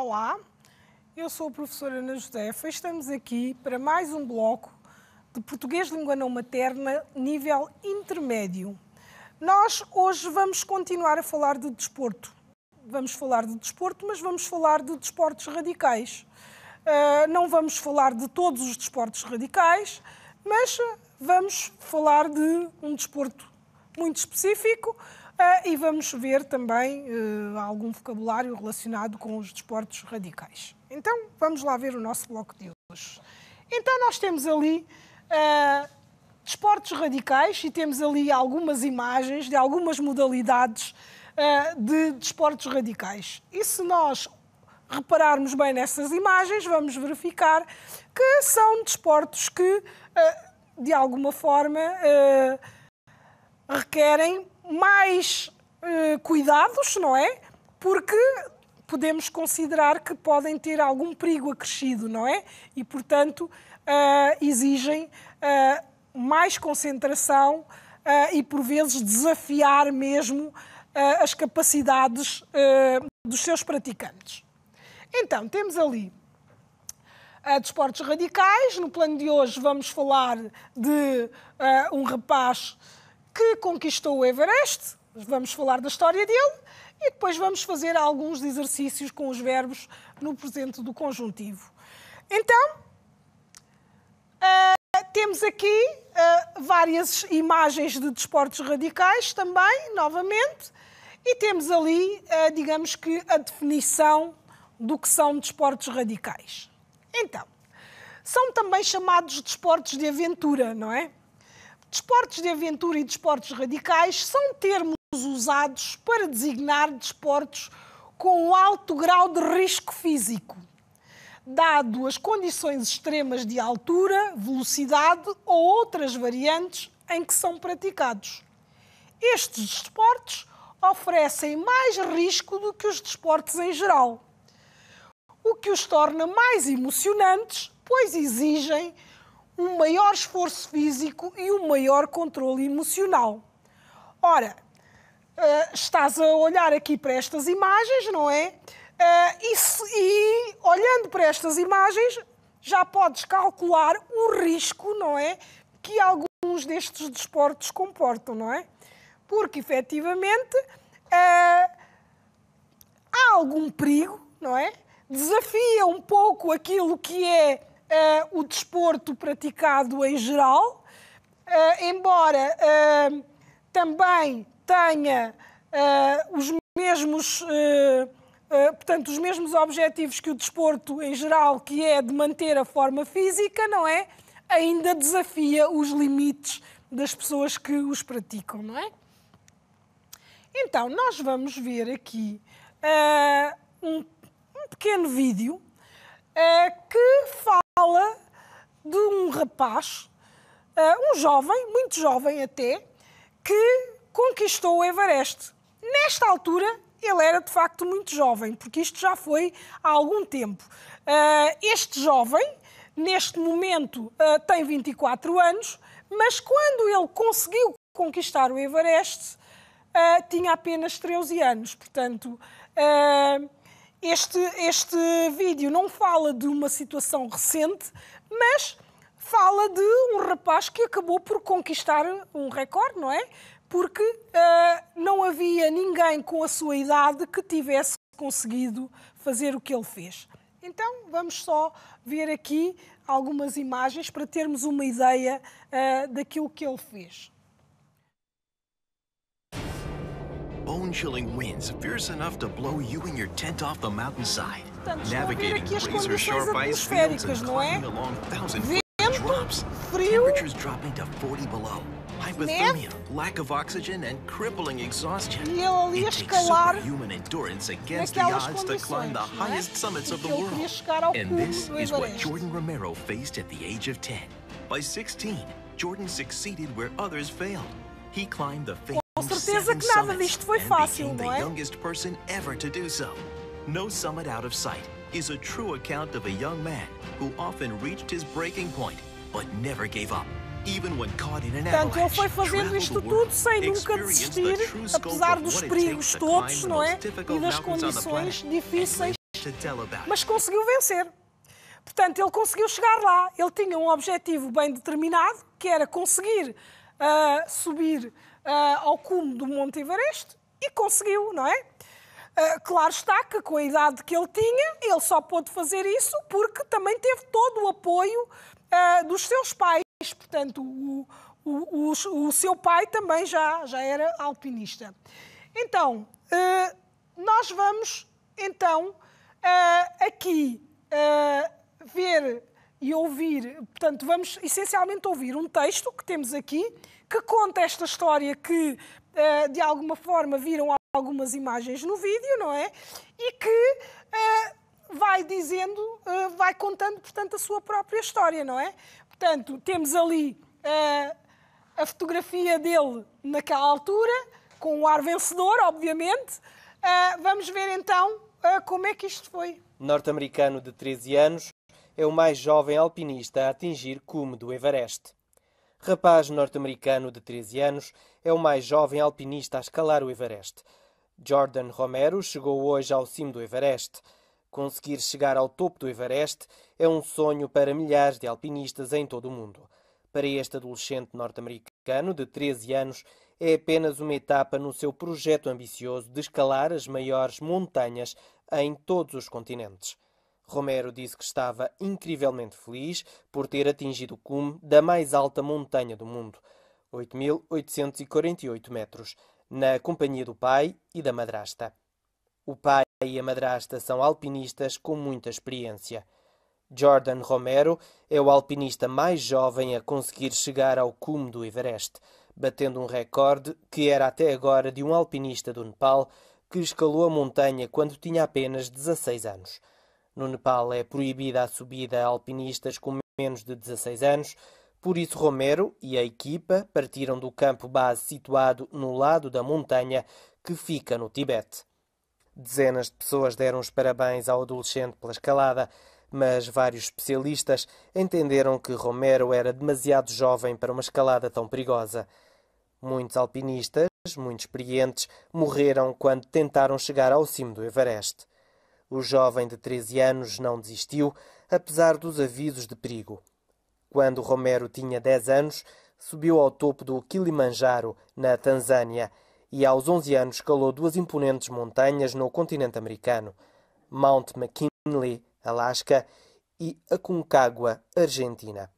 Olá, eu sou a professora Ana Josefa e estamos aqui para mais um bloco de Português Língua Não Materna, nível intermédio. Nós hoje vamos continuar a falar de desporto. Vamos falar de desporto, mas vamos falar de desportos radicais. Não vamos falar de todos os desportos radicais, mas vamos falar de um desporto muito específico e vamos ver também algum vocabulário relacionado com os desportos radicais. Então, vamos lá ver o nosso bloco de hoje. Então, nós temos ali desportos radicais e temos ali algumas imagens de algumas modalidades de desportos radicais. E se nós repararmos bem nessas imagens, vamos verificar que são desportos que, de alguma forma, requerem mais cuidados, não é? Porque podemos considerar que podem ter algum perigo acrescido, não é? E, portanto, exigem mais concentração e, por vezes, desafiar mesmo as capacidades dos seus praticantes. Então, temos ali desportos radicais. No plano de hoje vamos falar de um rapaz que conquistou o Everest. Vamos falar da história dele e depois vamos fazer alguns exercícios com os verbos no presente do conjuntivo. Então, temos aqui várias imagens de desportos radicais também, novamente, e temos ali, digamos que, a definição do que são desportos radicais. Então, são também chamados desportos de aventura, não é? Desportos de aventura e desportos radicais são termos usados para designar desportos com um alto grau de risco físico, dado as condições extremas de altura, velocidade ou outras variantes em que são praticados. Estes desportos oferecem mais risco do que os desportos em geral, o que os torna mais emocionantes, pois exigem um maior esforço físico e um maior controle emocional. Ora, estás a olhar aqui para estas imagens, não é? E olhando para estas imagens, já podes calcular o risco, não é? Que alguns destes desportos comportam, não é? Porque, efetivamente, há algum perigo, não é? Desafia um pouco aquilo que é o desporto praticado em geral, embora também tenha os mesmos objetivos que o desporto em geral, que é de manter a forma física, não é? Ainda desafia os limites das pessoas que os praticam, não é? Então, nós vamos ver aqui um pequeno vídeo que fala de um rapaz, um jovem, muito jovem até, que conquistou o Everest. Nesta altura, ele era de facto muito jovem, porque isto já foi há algum tempo. Este jovem, neste momento, tem 24 anos, mas quando ele conseguiu conquistar o Everest, tinha apenas 13 anos. Portanto, este vídeo não fala de uma situação recente, mas fala de um rapaz que acabou por conquistar um recorde, não é? Porque não havia ninguém com a sua idade que tivesse conseguido fazer o que ele fez. Então, vamos só ver aqui algumas imagens para termos uma ideia daquilo que ele fez. Bone-chilling winds fierce enough to blow you and your tent off the mountainside. Navigating razor-sharp ice fields and climbing along 1,000-foot drops. Temperatures dropping to 40 below. Hypothermia, lack of oxygen, and crippling exhaustion. It takes superhuman endurance against the odds to climb the highest summits of the world. And this is what Jordan Romero faced at the age of 10. By 16, Jordan succeeded where others failed. He climbed the famous seven summits and became the youngest person ever to do so. No summit out of sight is a true account of a young man who often reached his breaking point, but never gave up. Portanto, ele foi fazendo isto tudo sem nunca desistir, apesar dos perigos todos, não é? E das condições difíceis mas conseguiu vencer. Portanto, ele conseguiu chegar lá. Ele tinha um objetivo bem determinado, que era conseguir subir ao cume do Monte Everest, e conseguiu, não é? Claro está que com a idade que ele tinha, ele só pôde fazer isso porque também teve todo o apoio dos seus pais. Portanto, o seu pai também já era alpinista. Então, nós vamos, então, aqui ver e ouvir, portanto, vamos essencialmente ouvir um texto que temos aqui, que conta esta história que, de alguma forma, viram algumas imagens no vídeo, não é? E que vai dizendo, vai contando, portanto, a sua própria história, não é? Portanto, temos ali a fotografia dele naquela altura, com um ar vencedor, obviamente. Vamos ver então como é que isto foi. Norte-americano de 13 anos, é o mais jovem alpinista a atingir cume do Everest. Rapaz norte-americano de 13 anos, é o mais jovem alpinista a escalar o Everest. Jordan Romero chegou hoje ao cimo do Everest. Conseguir chegar ao topo do Everest é um sonho para milhares de alpinistas em todo o mundo. Para este adolescente norte-americano de 13 anos, é apenas uma etapa no seu projeto ambicioso de escalar as maiores montanhas em todos os continentes. Romero disse que estava incrivelmente feliz por ter atingido o cume da mais alta montanha do mundo, 8.848 metros, na companhia do pai e da madrasta. O pai e a madrasta são alpinistas com muita experiência. Jordan Romero é o alpinista mais jovem a conseguir chegar ao cume do Everest, batendo um recorde que era até agora de um alpinista do Nepal que escalou a montanha quando tinha apenas 16 anos. No Nepal é proibida a subida a alpinistas com menos de 16 anos, por isso Romero e a equipa partiram do campo base situado no lado da montanha que fica no Tibete. Dezenas de pessoas deram os parabéns ao adolescente pela escalada, mas vários especialistas entenderam que Romero era demasiado jovem para uma escalada tão perigosa. Muitos alpinistas, muito experientes, morreram quando tentaram chegar ao cimo do Everest. O jovem de 13 anos não desistiu, apesar dos avisos de perigo. Quando Romero tinha 10 anos, subiu ao topo do Kilimanjaro, na Tanzânia, e aos 11 anos escalou duas imponentes montanhas no continente americano, Mount McKinley, Alasca, e Aconcagua, Argentina.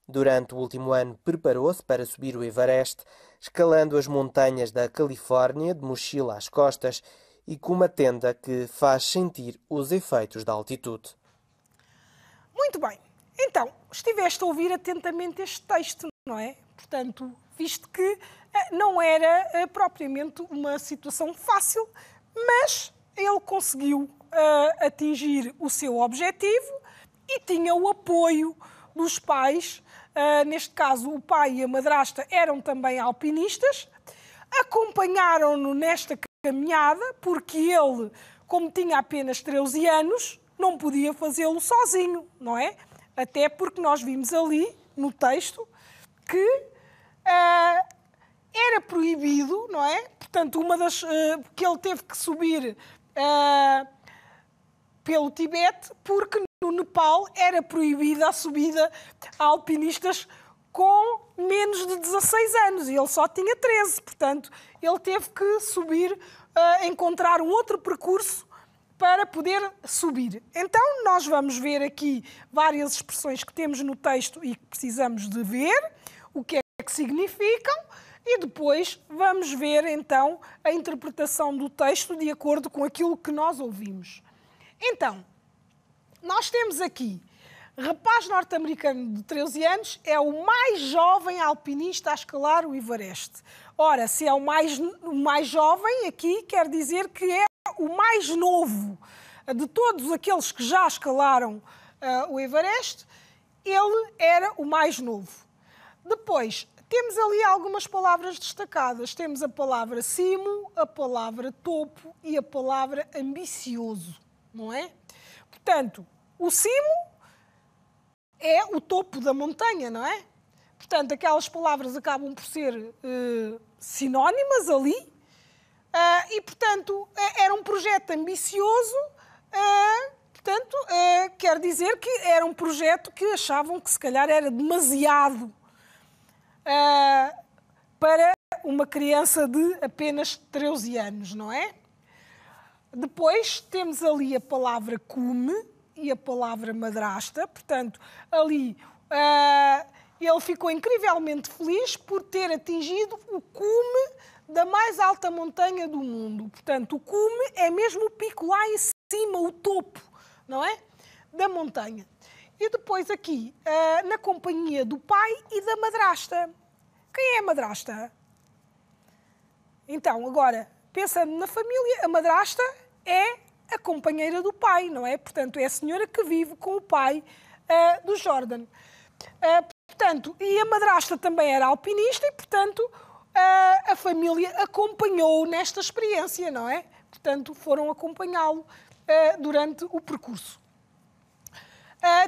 Durante o último ano preparou-se para subir o Everest, escalando as montanhas da Califórnia de mochila às costas e com uma tenda que faz sentir os efeitos da altitude. Muito bem. Então, estiveste a ouvir atentamente este texto, não é? Portanto, visto que não era propriamente uma situação fácil, mas ele conseguiu atingir o seu objetivo e tinha o apoio dos pais. Neste caso, o pai e a madrasta eram também alpinistas, acompanharam-no nesta caminhada, porque ele, como tinha apenas 13 anos, não podia fazê-lo sozinho, não é? Até porque nós vimos ali, no texto, que era proibido, não é? Portanto, que ele teve que subir pelo Tibete, porque no Nepal era proibida a subida a alpinistas com menos de 16 anos, e ele só tinha 13, portanto, ele teve que subir, encontrar um outro percurso para poder subir. Então, nós vamos ver aqui várias expressões que temos no texto e que precisamos de ver, o que é que significam, e depois vamos ver, então, a interpretação do texto de acordo com aquilo que nós ouvimos. Então, nós temos aqui, rapaz norte-americano de 13 anos é o mais jovem alpinista a escalar o Everest. Ora, se é o mais jovem, aqui quer dizer que é o mais novo de todos aqueles que já escalaram o Everest, ele era o mais novo. Depois, temos ali algumas palavras destacadas. Temos a palavra cimo, a palavra topo e a palavra ambicioso, não é? Portanto, o cimo é o topo da montanha, não é? Portanto, aquelas palavras acabam por ser sinónimas ali. E, portanto, era um projeto ambicioso portanto, quer dizer que era um projeto que achavam que se calhar era demasiado para uma criança de apenas 13 anos, não é? Depois temos ali a palavra cume e a palavra madrasta, portanto, ali ele ficou incrivelmente feliz por ter atingido o cume da mais alta montanha do mundo. Portanto, o cume é mesmo o pico lá em cima, o topo, não é? Da montanha. E depois aqui, na companhia do pai e da madrasta. Quem é a madrasta? Então, agora, pensando na família, a madrasta é a companheira do pai, não é? Portanto, é a senhora que vive com o pai do Jordan. Portanto, e a madrasta também era alpinista e, portanto, a família acompanhou-o nesta experiência, não é? Portanto, foram acompanhá-lo durante o percurso.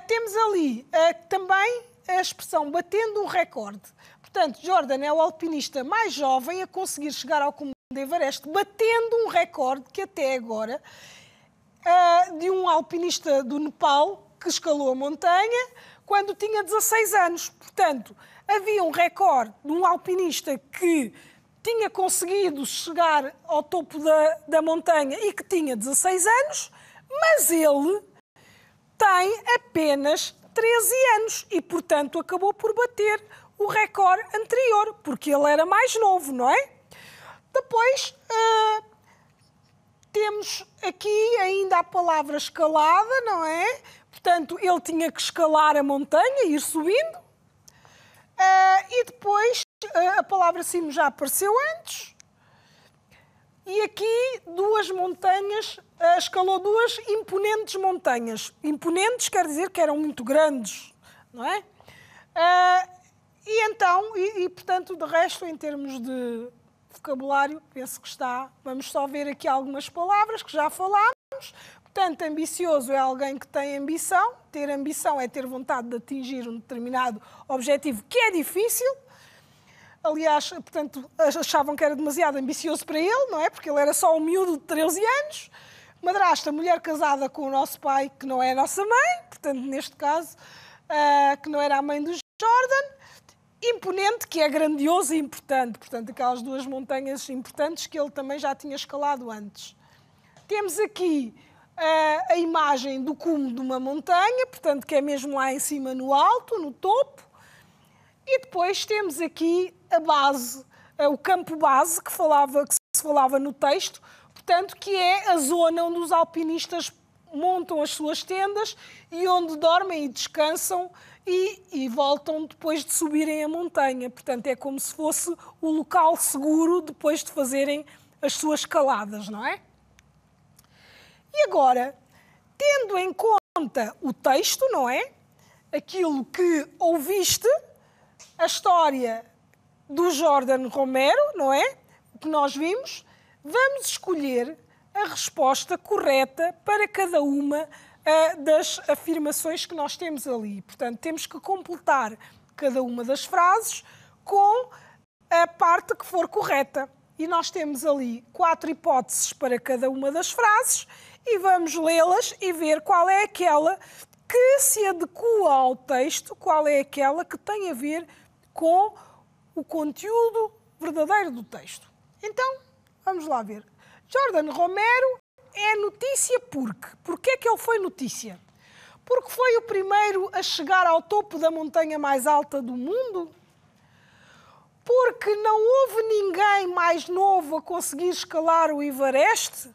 Temos ali também a expressão batendo um recorde. Portanto, Jordan é o alpinista mais jovem a conseguir chegar ao cume do Everest, batendo um recorde que até agora de um alpinista do Nepal que escalou a montanha quando tinha 16 anos. Portanto, havia um recorde de um alpinista que tinha conseguido chegar ao topo da montanha e que tinha 16 anos, mas ele tem apenas 13 anos e, portanto, acabou por bater o recorde anterior, porque ele era mais novo, não é? Depois, temos aqui ainda a palavra escalada, não é? Portanto, ele tinha que escalar a montanha, ir subindo. E depois, a palavra cimo já apareceu antes. E aqui, duas montanhas, escalou duas imponentes montanhas. Imponentes quer dizer que eram muito grandes, não é? E então, portanto, de resto, em termos de vocabulário, penso que está. Vamos só ver aqui algumas palavras que já falámos. Portanto, ambicioso é alguém que tem ambição. Ter ambição é ter vontade de atingir um determinado objetivo que é difícil. Aliás, portanto, achavam que era demasiado ambicioso para ele, não é? Porque ele era só um miúdo de 13 anos. Madrasta, mulher casada com o nosso pai, que não é a nossa mãe. Portanto, neste caso, que não era a mãe do Jordan. Imponente, que é grandioso e importante. Portanto, aquelas duas montanhas importantes que ele também já tinha escalado antes. Temos aqui a imagem do cume de uma montanha, portanto, que é mesmo lá em cima, no alto, no topo. E depois temos aqui a base, o campo base, que se falava no texto, portanto, que é a zona onde os alpinistas montam as suas tendas e onde dormem e descansam e voltam depois de subirem a montanha. Portanto, é como se fosse o local seguro depois de fazerem as suas escaladas, não é? E agora, tendo em conta o texto, não é? Aquilo que ouviste, a história do Jordan Romero, não é? O que nós vimos, vamos escolher a resposta correta para cada uma das afirmações que nós temos ali. Portanto, temos que completar cada uma das frases com a parte que for correta. E nós temos ali 4 hipóteses para cada uma das frases e vamos lê-las e ver qual é aquela que se adequa ao texto, qual é aquela que tem a ver com o conteúdo verdadeiro do texto. Então, vamos lá ver. Jordan Romero é notícia porque? Porquê é que ele foi notícia? Porque foi o primeiro a chegar ao topo da montanha mais alta do mundo? Porque não houve ninguém mais novo a conseguir escalar o Everest?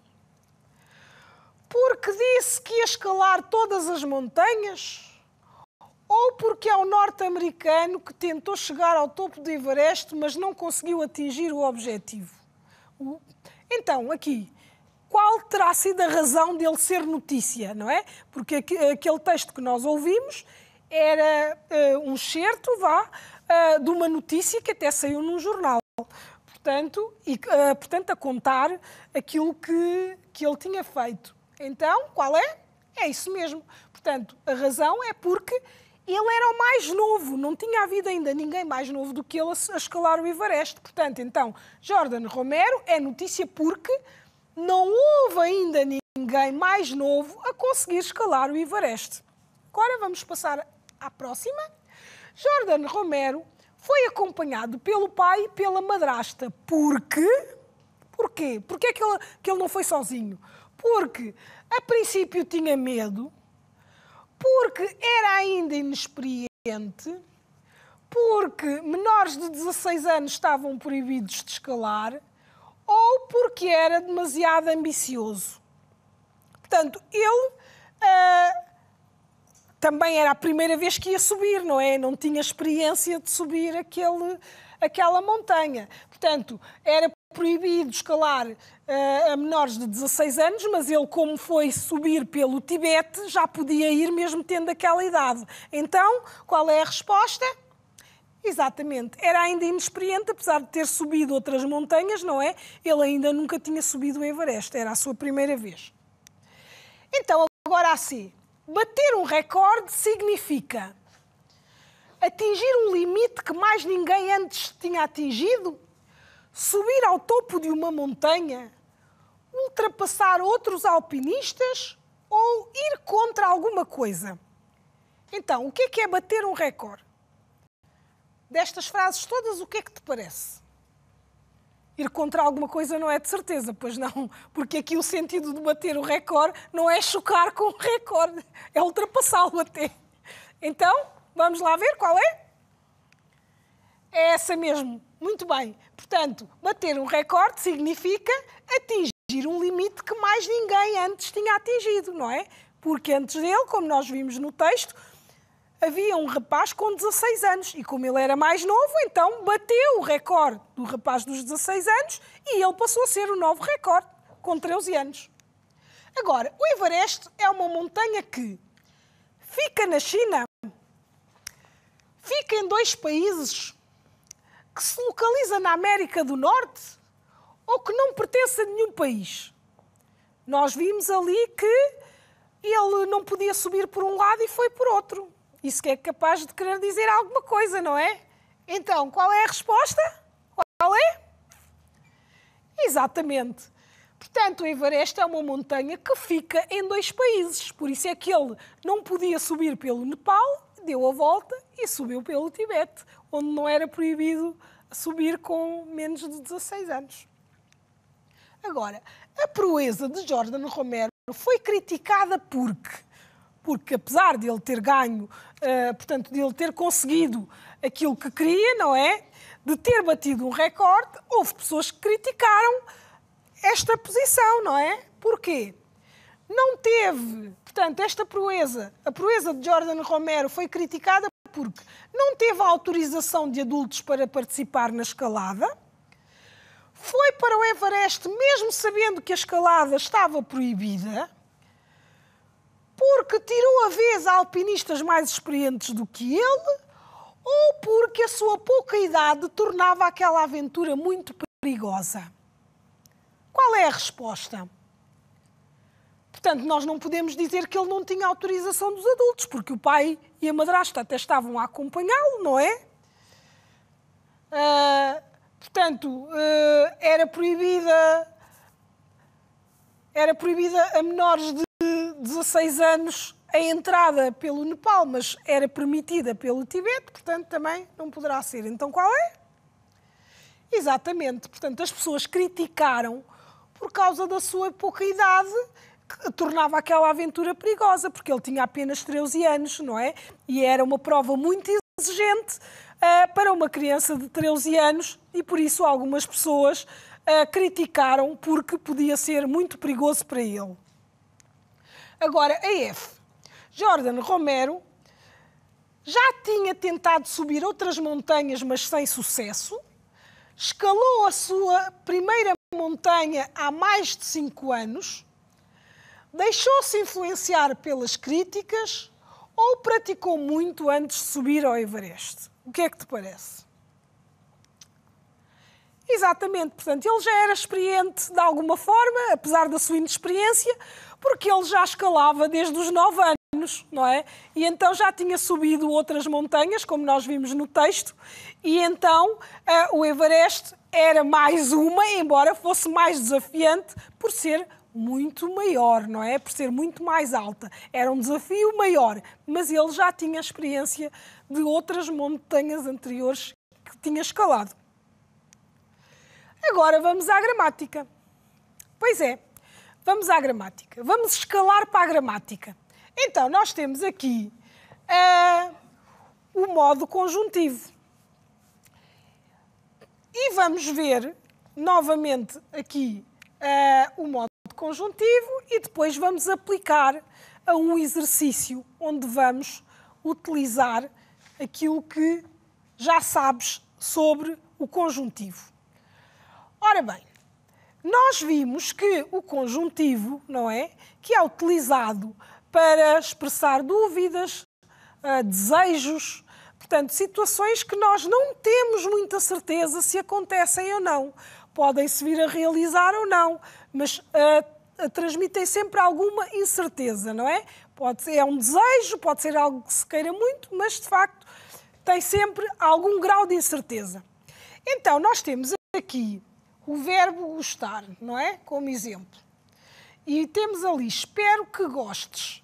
Porque disse que ia escalar todas as montanhas? Ou porque é o norte-americano que tentou chegar ao topo do Everest, mas não conseguiu atingir o objetivo? Então, aqui, qual terá sido a razão dele ser notícia, não é? Porque aquele texto que nós ouvimos era um excerto, de uma notícia que até saiu num jornal. Portanto, a contar aquilo que ele tinha feito. Então, qual é? É isso mesmo. Portanto, a razão é porque ele era o mais novo. Não tinha havido ainda ninguém mais novo do que ele a escalar o Everest. Portanto, então, Jordan Romero é notícia porque não houve ainda ninguém mais novo a conseguir escalar o Everest. Agora vamos passar à próxima. Jordan Romero foi acompanhado pelo pai e pela madrasta. Porquê? Porquê que ele não foi sozinho? Porque, a princípio, tinha medo, porque era ainda inexperiente, porque menores de 16 anos estavam proibidos de escalar ou porque era demasiado ambicioso. Portanto, ele também era a primeira vez que ia subir, não é? Não tinha experiência de subir aquela montanha. Portanto, era proibido escalar a menores de 16 anos, mas ele, como foi subir pelo Tibete, já podia ir mesmo tendo aquela idade. Então, qual é a resposta? Exatamente. Era ainda inexperiente, apesar de ter subido outras montanhas, não é? Ele ainda nunca tinha subido o Everest. Era a sua primeira vez. Então, agora assim, bater um recorde significa atingir um limite que mais ninguém antes tinha atingido, subir ao topo de uma montanha, ultrapassar outros alpinistas ou ir contra alguma coisa. Então, o que é bater um recorde? Destas frases todas, o que é que te parece? Ir contra alguma coisa não é de certeza, pois não, porque aqui o sentido de bater o recorde não é chocar com o recorde, é ultrapassá-lo até. Então, vamos lá ver qual é? É essa mesmo, muito bem. Portanto, bater um recorde significa atingir um limite que mais ninguém antes tinha atingido, não é? Porque antes dele, como nós vimos no texto, havia um rapaz com 16 anos e como ele era mais novo, então bateu o recorde do rapaz dos 16 anos e ele passou a ser o novo recorde, com 13 anos. Agora, o Everest é uma montanha que fica na China, fica em 2 países, que se localiza na América do Norte ou que não pertence a nenhum país. Nós vimos ali que ele não podia subir por um lado e foi por outro. Isso que é capaz de querer dizer alguma coisa, não é? Então, qual é a resposta? Qual é? Exatamente. Portanto, o Everest é uma montanha que fica em 2 países. Por isso é que ele não podia subir pelo Nepal, deu a volta e subiu pelo Tibete, onde não era proibido subir com menos de 16 anos. Agora, a proeza de Jordan Romero foi criticada porque apesar de ele ter ganho, portanto, de ele ter conseguido aquilo que queria, não é? De ter batido um recorde, houve pessoas que criticaram esta posição, não é? Porquê? Não teve, portanto, esta proeza, a proeza de Jordan Romero foi criticada porque não teve a autorização de adultos para participar na escalada, foi para o Everest mesmo sabendo que a escalada estava proibida, porque tirou a vez a alpinistas mais experientes do que ele, ou porque a sua pouca idade tornava aquela aventura muito perigosa. Qual é a resposta? Portanto, nós não podemos dizer que ele não tinha autorização dos adultos, porque o pai e a madrasta até estavam a acompanhá-lo, não é? Portanto, era proibida a menores de 16 anos a entrada pelo Nepal, mas era permitida pelo Tibete, portanto, também não poderá ser. Então, qual é? Exatamente. Portanto, as pessoas criticaram por causa da sua pouca idade, que tornava aquela aventura perigosa, porque ele tinha apenas 13 anos, não é? E era uma prova muito exigente para uma criança de 13 anos e, por isso, algumas pessoas criticaram porque podia ser muito perigoso para ele. Agora, a F. Jordan Romero já tinha tentado subir outras montanhas, mas sem sucesso. Escalou a sua primeira montanha há mais de 5 anos. Deixou-se influenciar pelas críticas ou praticou muito antes de subir ao Everest? O que é que te parece? Exatamente, portanto, ele já era experiente de alguma forma, apesar da sua inexperiência, porque ele já escalava desde os 9 anos, não é? E então já tinha subido outras montanhas, como nós vimos no texto, e então o Everest era mais uma, embora fosse mais desafiante, por ser muito maior, não é? Por ser muito mais alta. Era um desafio maior, mas ele já tinha experiência de outras montanhas anteriores que tinha escalado. Agora vamos à gramática. Pois é, vamos à gramática. Vamos escalar para a gramática. Então, nós temos aqui o modo conjuntivo. E vamos ver novamente aqui o modo conjuntivo e depois vamos aplicar a um exercício onde vamos utilizar aquilo que já sabes sobre o conjuntivo. Ora bem, nós vimos que o conjuntivo, não é? Que é utilizado para expressar dúvidas, desejos, portanto, situações que nós não temos muita certeza se acontecem ou não. Podem-se vir a realizar ou não, mas transmitem sempre alguma incerteza, não é? Pode ser um desejo, pode ser algo que se queira muito, mas, de facto, tem sempre algum grau de incerteza. Então, nós temos aqui o verbo gostar, não é? Como exemplo. E temos ali, espero que gostes.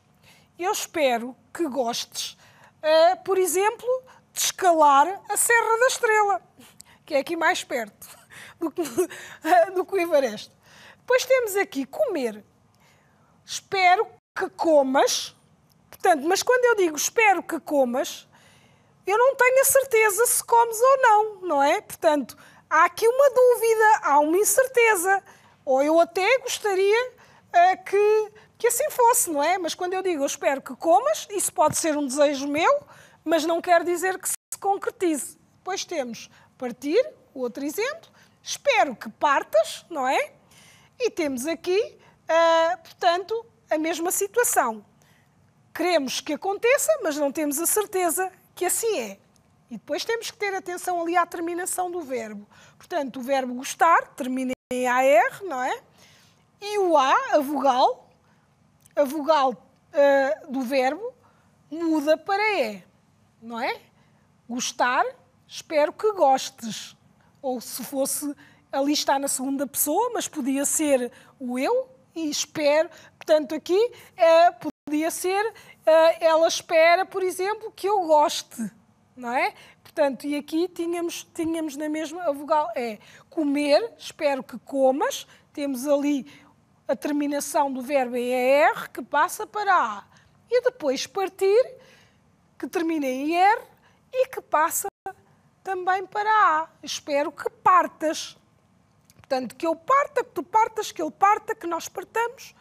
Eu espero que gostes, por exemplo, de escalar a Serra da Estrela, que é aqui mais perto do que o Everest. Depois temos aqui comer. Espero que comas. Portanto, mas quando eu digo espero que comas, eu não tenho a certeza se comes ou não, não é? Portanto, há aqui uma dúvida, há uma incerteza. Ou eu até gostaria que assim fosse, não é? Mas quando eu digo eu espero que comas, isso pode ser um desejo meu, mas não quer dizer que se concretize. Depois temos partir, outro exemplo. Espero que partas, não é? E temos aqui, portanto, a mesma situação. Queremos que aconteça, mas não temos a certeza que assim é. E depois temos que ter atenção ali à terminação do verbo. Portanto, o verbo gostar termina em AR, não é? E o A, a vogal do verbo, muda para E, não é? Gostar, espero que gostes. Ou se fosse, ali está na segunda pessoa, mas podia ser o eu e espero. Portanto, aqui podia ser ela espera, por exemplo, que eu goste, não é? Portanto, e aqui tínhamos na mesma a vogal E. Comer, espero que comas. Temos ali a terminação do verbo em ER, que passa para A. E depois partir, que termina em IR e que passa também para A. Espero que partas. Portanto, que eu parta, que tu partas, que ele parta, que nós partamos,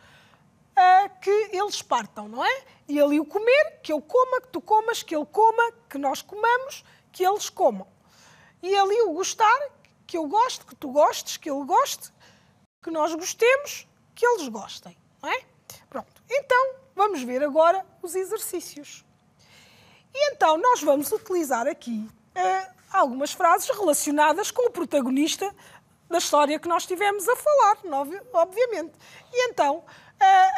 que eles partam, não é? E ali o comer, que eu coma, que tu comas, que ele coma, que nós comamos, que eles comam. E ali o gostar, que eu gosto, que tu gostes, que ele goste, que nós gostemos, que eles gostem, não é? Pronto. Então, vamos ver agora os exercícios. E então, nós vamos utilizar aqui algumas frases relacionadas com o protagonista da história que nós estivemos a falar, obviamente. E então,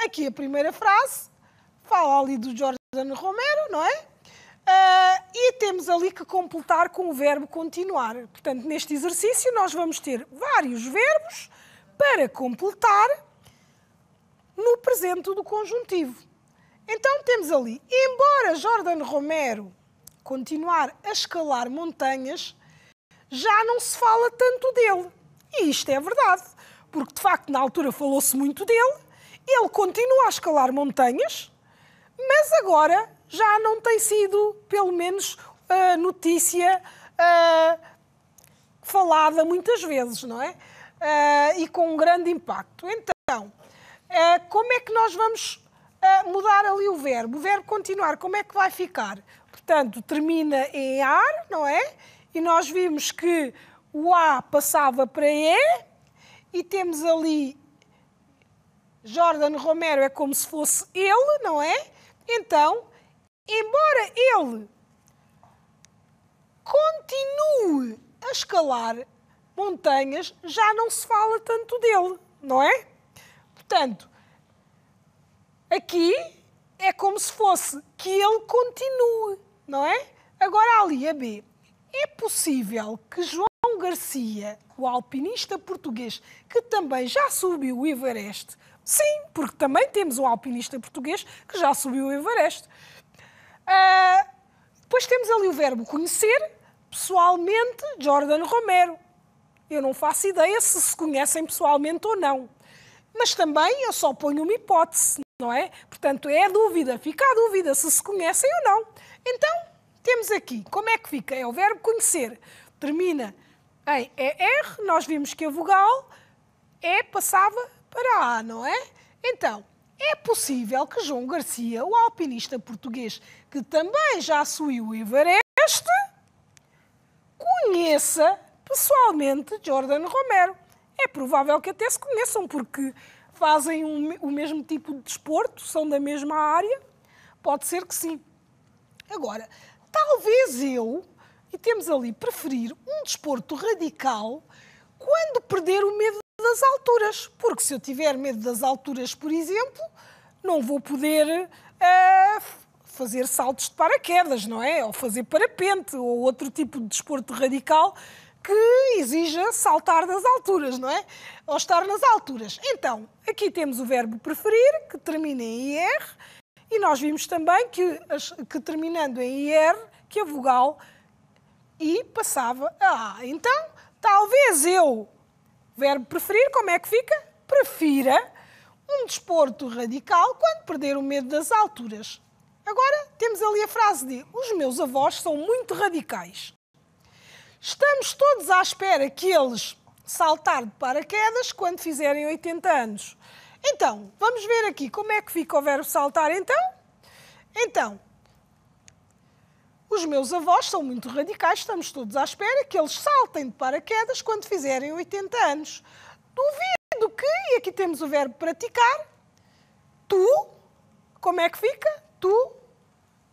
aqui a primeira frase fala ali do Jordan Romero, não é? E temos ali que completar com o verbo continuar. Portanto, neste exercício nós vamos ter vários verbos para completar no presente do conjuntivo. Então temos ali, embora Jordan Romero continuar a escalar montanhas, já não se fala tanto dele. E isto é verdade, porque de facto na altura falou-se muito dele, ele continua a escalar montanhas, mas agora já não tem sido, pelo menos, notícia falada muitas vezes, não é? E com um grande impacto. Então, como é que nós vamos mudar ali o verbo? O verbo continuar, como é que vai ficar? Portanto, termina em ar, não é? E nós vimos que o A passava para E e temos ali Jordan Romero é como se fosse ele, não é? Então, embora ele continue a escalar montanhas, já não se fala tanto dele, não é? Portanto, aqui é como se fosse que ele continue, não é? Agora ali a B. É possível que João Garcia, o alpinista português, que também já subiu o Everest. Sim, porque também temos um alpinista português que já subiu o Everest. Depois temos ali o verbo conhecer, pessoalmente, Jordan Romero. Eu não faço ideia se conhecem pessoalmente ou não. Mas também eu só ponho uma hipótese, não é? Portanto, é a dúvida, fica a dúvida se conhecem ou não. Então, temos aqui, como é que fica? É o verbo conhecer. Termina em ER, nós vimos que a vogal E passava para A, não é? Então, é possível que João Garcia, o alpinista português, que também já subiu o Everest, conheça pessoalmente Jordan Romero. É provável que até se conheçam, porque fazem o mesmo tipo de desporto, são da mesma área. Pode ser que sim. Agora, talvez eu, e temos ali, preferir um desporto radical quando perder o medo das alturas. Porque se eu tiver medo das alturas, por exemplo, não vou poder fazer saltos de paraquedas, não é? Ou fazer parapente, ou outro tipo de desporto radical que exija saltar das alturas, não é? Ou estar nas alturas. Então, aqui temos o verbo preferir, que termina em IR, e nós vimos também que terminando em IR, que a vogal I passava a A. Então, talvez eu, verbo preferir, como é que fica? Prefira um desporto radical quando perder o medo das alturas. Agora, temos ali a frase de: os meus avós são muito radicais. Estamos todos à espera que eles saltar de paraquedas quando fizerem 80 anos. Então, vamos ver aqui como é que fica o verbo saltar, então? Então, os meus avós são muito radicais, estamos todos à espera que eles saltem de paraquedas quando fizerem 80 anos. Duvido que, e aqui temos o verbo praticar, tu, como é que fica? Tu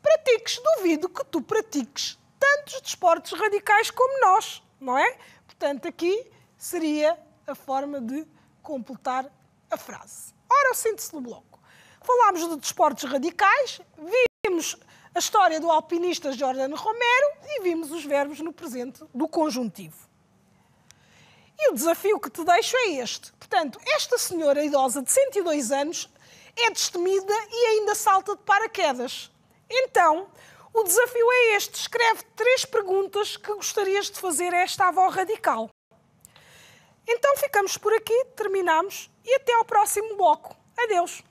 pratiques. Duvido que tu pratiques tantos desportos radicais como nós, não é? Portanto, aqui seria a forma de completar a frase. Ora, o síntese do bloco. Falámos de desportos radicais, vimos a história do alpinista Jordan Romero e vimos os verbos no presente do conjuntivo. E o desafio que te deixo é este. Portanto, esta senhora idosa de 102 anos é destemida e ainda salta de paraquedas. Então, o desafio é este. Escreve 3 perguntas que gostarias de fazer a esta avó radical. Então ficamos por aqui, terminamos e até ao próximo bloco. Adeus!